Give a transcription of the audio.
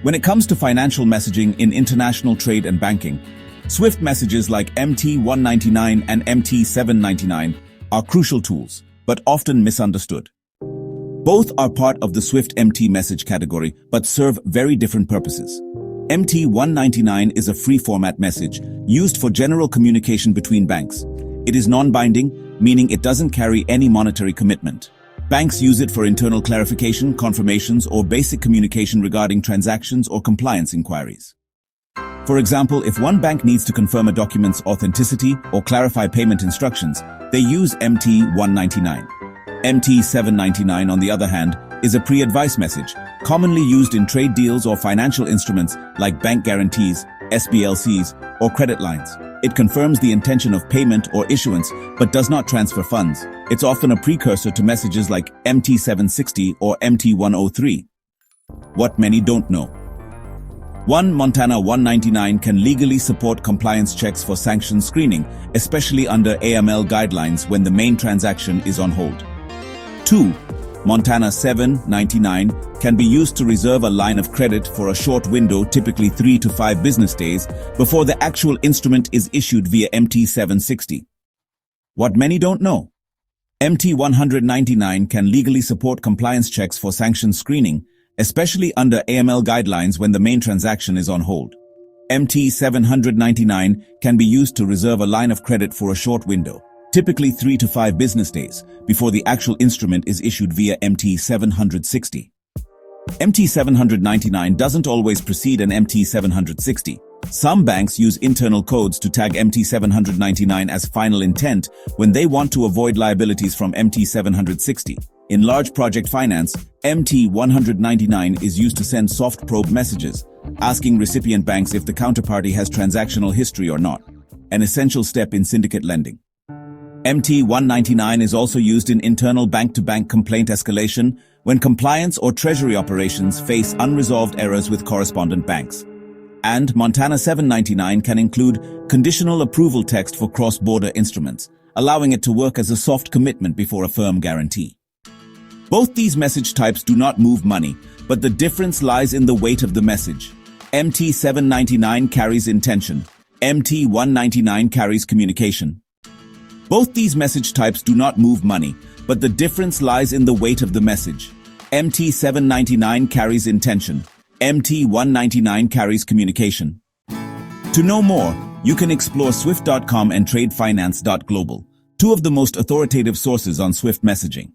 When it comes to financial messaging in international trade and banking, SWIFT messages like MT199 and MT799 are crucial tools, but often misunderstood. Both are part of the SWIFT MT message category, but serve very different purposes. MT199 is a free-format message used for general communication between banks. It is non-binding, meaning it doesn't carry any monetary commitment. Banks use it for internal clarification, confirmations, or basic communication regarding transactions or compliance inquiries. For example, if one bank needs to confirm a document's authenticity or clarify payment instructions, they use MT199. MT799, on the other hand, is a pre-advice message, commonly used in trade deals or financial instruments like bank guarantees, SBLCs, or credit lines. It confirms the intention of payment or issuance, but does not transfer funds. It's often a precursor to messages like MT760 or MT103. What many don't know. 1. Montana 199 can legally support compliance checks for sanction screening, especially under AML guidelines when the main transaction is on hold. 2. Montana 799 can be used to reserve a line of credit for a short window, typically 3 to 5 business days, before the actual instrument is issued via MT760. What many don't know. MT199 can legally support compliance checks for sanction screening, especially under AML guidelines when the main transaction is on hold. MT799 can be used to reserve a line of credit for a short window, typically 3 to 5 business days, before the actual instrument is issued via MT760. MT799 doesn't always precede an MT760. Some banks use internal codes to tag MT799 as final intent when they want to avoid liabilities from MT760. In large project finance, MT199 is used to send soft probe messages, asking recipient banks if the counterparty has transactional history or not, an essential step in syndicate lending. MT199 is also used in internal bank-to-bank complaint escalation when compliance or treasury operations face unresolved errors with correspondent banks. And Montana 799 can include conditional approval text for cross-border instruments, allowing it to work as a soft commitment before a firm guarantee. Both these message types do not move money, but the difference lies in the weight of the message. MT799 carries intention. MT199 carries communication. Both these message types do not move money, but the difference lies in the weight of the message. MT799 carries intention. MT199 carries communication. To know more, you can explore swift.com and tradefinance.global, two of the most authoritative sources on SWIFT messaging.